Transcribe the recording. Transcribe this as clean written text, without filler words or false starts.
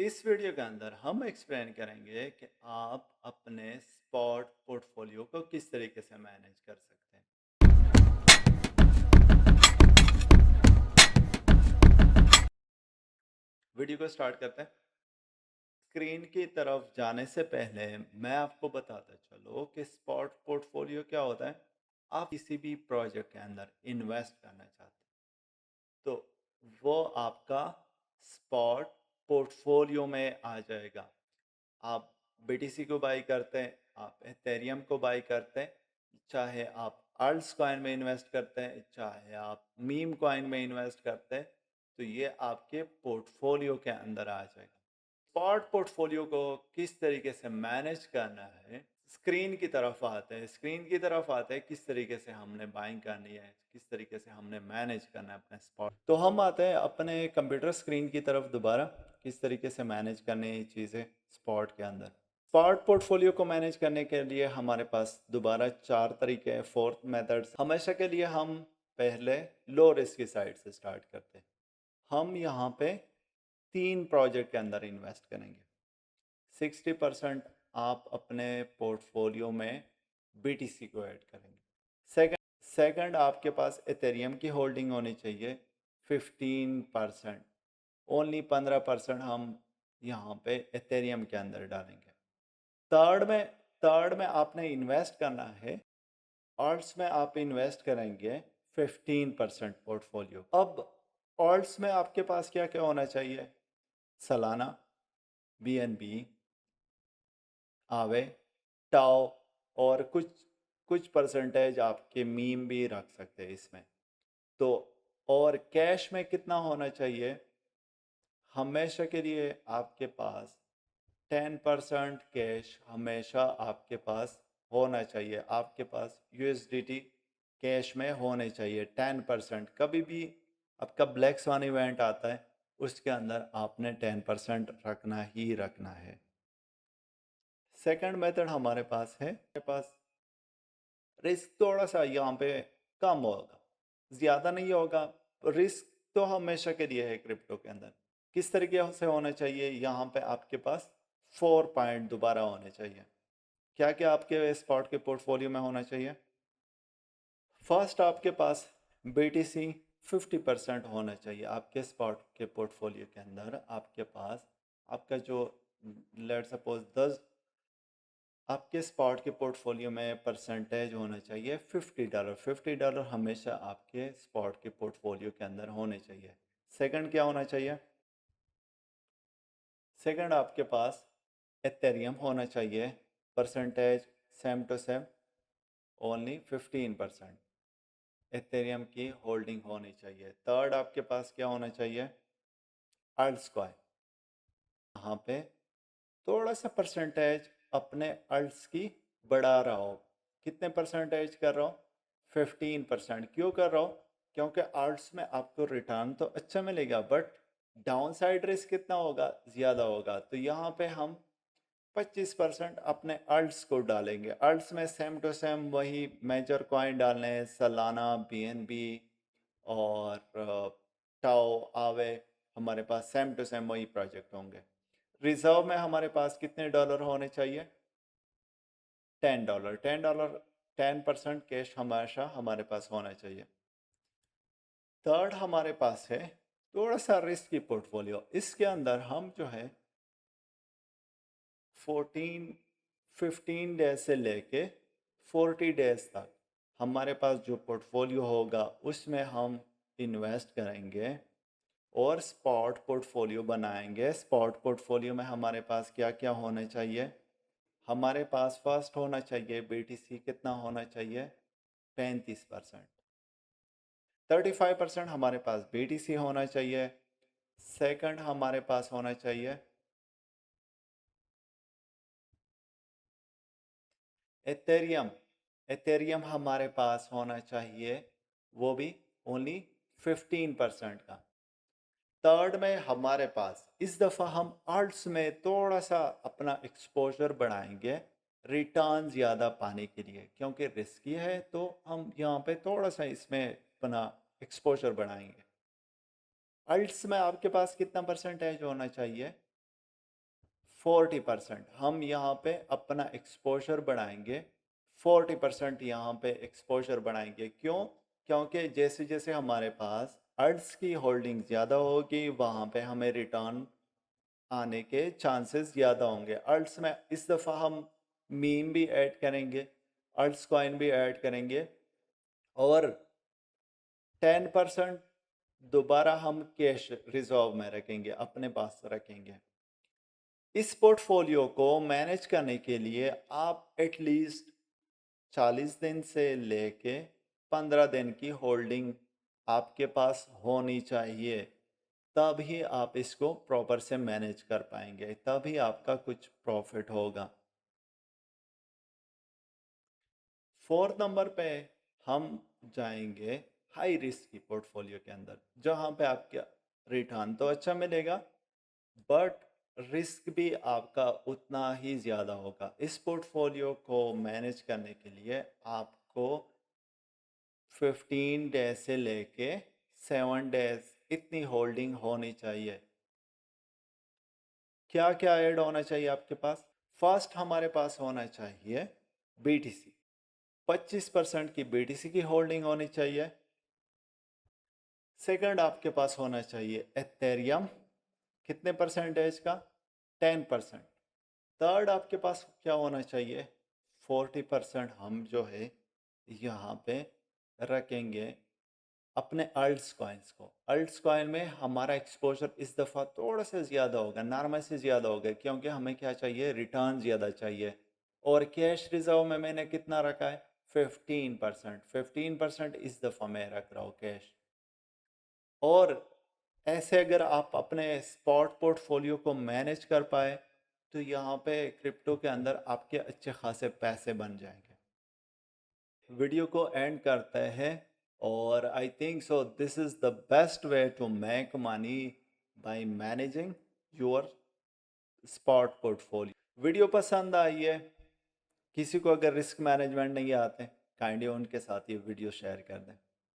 इस वीडियो के अंदर हम एक्सप्लेन करेंगे कि आप अपने स्पॉट पोर्टफोलियो को किस तरीके से मैनेज कर सकते हैं। वीडियो को स्टार्ट करते हैं। स्क्रीन की तरफ जाने से पहले मैं आपको बताता चलो कि स्पॉट पोर्टफोलियो क्या होता है। आप किसी भी प्रोजेक्ट के अंदर इन्वेस्ट करना चाहते हैं तो वो आपका स्पॉट पोर्टफोलियो में आ जाएगा। आप बीटीसी को बाई करते हैं, आप एथेरियम को बाई करते हैं, चाहे आप आल्ट्स कॉइन में इन्वेस्ट करते हैं, चाहे आप मीम कॉइन में इन्वेस्ट करते हैं, तो ये आपके पोर्टफोलियो के अंदर आ जाएगा। स्पॉट पोर्टफोलियो को किस तरीके से मैनेज करना है, स्क्रीन की तरफ आते हैं। स्क्रीन की तरफ आते हैं किस तरीके से हमने बाइंग करनी है, किस तरीके से हमने मैनेज करना है अपने स्पॉट। तो हम आते हैं अपने कंप्यूटर स्क्रीन की तरफ दोबारा, किस तरीके से मैनेज करनी है ये चीज़ें स्पॉट के अंदर। स्पॉट पोर्टफोलियो को मैनेज करने के लिए हमारे पास दोबारा 4 तरीके हैं, 4th मेथड्स। हमेशा के लिए हम पहले लो रिस्क की साइड से स्टार्ट करते हैं। हम यहाँ पे 3 प्रोजेक्ट के अंदर इन्वेस्ट करेंगे। 60% आप अपने पोर्टफोलियो में बीटीसी को ऐड करेंगे। सेकंड आपके पास एथेरियम की होल्डिंग होनी चाहिए 15%। ओनली 15% हम यहाँ पे एथेरियम के अंदर डालेंगे। थर्ड में आपने इन्वेस्ट करना है, ऑल्ट्स में आप इन्वेस्ट करेंगे 15% पोर्टफोलियो। अब ऑल्ट्स में आपके पास क्या क्या होना चाहिए? सलाना, बीएनबी, आवे, टाओ और कुछ परसेंटेज आपके मीम भी रख सकते हैं इसमें। तो और कैश में कितना होना चाहिए? हमेशा के लिए आपके पास 10% कैश हमेशा आपके पास होना चाहिए। आपके पास यूएसडीटी कैश में होने चाहिए 10%। कभी भी आपका ब्लैक स्वान इवेंट आता है, उसके अंदर आपने 10% रखना ही रखना है। सेकंड मेथड हमारे पास है, हमारे पास रिस्क थोड़ा सा यहाँ पे कम होगा, ज़्यादा नहीं होगा। रिस्क तो हमेशा के लिए है क्रिप्टो के अंदर। किस तरीके से होना चाहिए? यहाँ पे आपके पास 4 पॉइंट दोबारा होने चाहिए। क्या क्या आपके स्पॉट के पोर्टफोलियो में होना चाहिए? फर्स्ट आपके पास बीटीसी 50% होना चाहिए। आपके स्पॉट के पोर्टफोलियो के अंदर आपके पास आपका जो लेट सपोज 10 आपके स्पॉट के पोर्टफोलियो में परसेंटेज होना चाहिए $50। $50 हमेशा आपके स्पॉट के पोर्टफोलियो के अंदर होने चाहिए। सेकंड क्या होना चाहिए? सेकंड आपके पास एथेरियम होना चाहिए, percentage same to same, only 15%। Ethereum की होल्डिंग होनी चाहिए। थर्ड आपके पास क्या होना चाहिए? Alts coin. यहाँ पे थोड़ा सा परसेंटेज अपने अल्ट्स की बढ़ा रहा हो। कितने परसेंटेज कर रहा हूँ? 15%। क्यों कर रहा हूँ? क्योंकि अल्ट्स में आपको रिटर्न तो अच्छा मिलेगा, बट डाउन साइड रिस्क कितना होगा? ज़्यादा होगा। तो यहाँ पे हम 25% अपने अल्ट्स को डालेंगे। अल्ट्स में सेम टू सेम वही मेजर कॉइन डालने हैं, सलाना, बीएनबी और टाओ, आवे। हमारे पास सेम टू सेम वही प्रोजेक्ट होंगे। रिजर्व में हमारे पास कितने डॉलर होने चाहिए? $10। $10, 10% कैश हमेशा हमारे पास होना चाहिए। थर्ड हमारे पास है थोड़ा सा रिस्की पोर्टफोलियो। इसके अंदर हम जो है 14 15 डेज से लेके 40 डेज तक हमारे पास जो पोर्टफोलियो होगा उसमें हम इन्वेस्ट करेंगे और स्पॉट पोर्टफोलियो बनाएंगे। स्पॉट पोर्टफोलियो में हमारे पास क्या क्या होना चाहिए? हमारे पास फर्स्ट होना चाहिए बीटीसी। कितना होना चाहिए? 35%। 35% हमारे पास बीटीसी होना चाहिए। सेकंड हमारे पास होना चाहिए एथेरियम। एथेरियम हमारे पास होना चाहिए, वो भी ओनली 15% का। थर्ड में हमारे पास इस दफ़ा हम आल्ट्स में थोड़ा सा अपना एक्सपोजर बढ़ाएंगे रिटर्न ज़्यादा पाने के लिए, क्योंकि रिस्की है तो हम यहाँ पे थोड़ा सा इसमें अपना एक्सपोजर बढ़ाएंगे। आल्ट्स में आपके पास कितना परसेंटेज होना चाहिए? 40% हम यहाँ पे अपना एक्सपोजर बढ़ाएंगे, 40% यहाँ पे एक्सपोजर बढ़ाएंगे। क्यों? क्योंकि जैसे जैसे हमारे पास अर्ट्स की होल्डिंग ज़्यादा होगी, वहाँ पे हमें रिटर्न आने के चांसेस ज़्यादा होंगे। अर्ट्स में इस दफ़ा हम मीम भी ऐड करेंगे, अर्ट्स कॉइन भी ऐड करेंगे, और 10% दोबारा हम कैश रिजर्व में रखेंगे, अपने पास रखेंगे। इस पोर्टफोलियो को मैनेज करने के लिए आप एटलीस्ट 40 दिन से लेके 15 दिन की होल्डिंग आपके पास होनी चाहिए, तभी आप इसको प्रॉपर से मैनेज कर पाएंगे, तभी आपका कुछ प्रॉफिट होगा। 4th नंबर पे हम जाएंगे हाई रिस्क की पोर्टफोलियो के अंदर, जहां पे आपका रिटर्न तो अच्छा मिलेगा बट रिस्क भी आपका उतना ही ज़्यादा होगा। इस पोर्टफोलियो को मैनेज करने के लिए आपको 15 डेज से लेके 7 डेज इतनी होल्डिंग होनी चाहिए। क्या क्या ऐड होना चाहिए आपके पास? फर्स्ट हमारे पास होना चाहिए बीटीसी, 25% की बीटीसी की होल्डिंग होनी चाहिए। सेकंड आपके पास होना चाहिए एथेरियम, कितने परसेंटेज का? 10%। थर्ड आपके पास क्या होना चाहिए? 40% हम जो है यहाँ पे रखेंगे अपने अल्ट्स कॉइन्स को। अल्ट्स कॉइन में हमारा एक्सपोजर इस दफ़ा थोड़ा सा ज़्यादा होगा, नॉर्मल से ज़्यादा होगा, क्योंकि हमें क्या चाहिए? रिटर्न ज़्यादा चाहिए। और कैश रिजर्व में मैंने कितना रखा है? 15%। 15% इस दफ़ा मैं रख रहा हूँ कैश। और ऐसे अगर आप अपने स्पॉट पोर्टफोलियो को मैनेज कर पाए तो यहाँ पे क्रिप्टो के अंदर आपके अच्छे खासे पैसे बन जाएंगे। वीडियो को एंड करते हैं, और I think so this is the best way to make money by managing your spot portfolio. Video पसंद आई है, किसी को अगर रिस्क मैनेजमेंट नहीं आते, काइंडली उनके साथ ये वीडियो शेयर कर दें।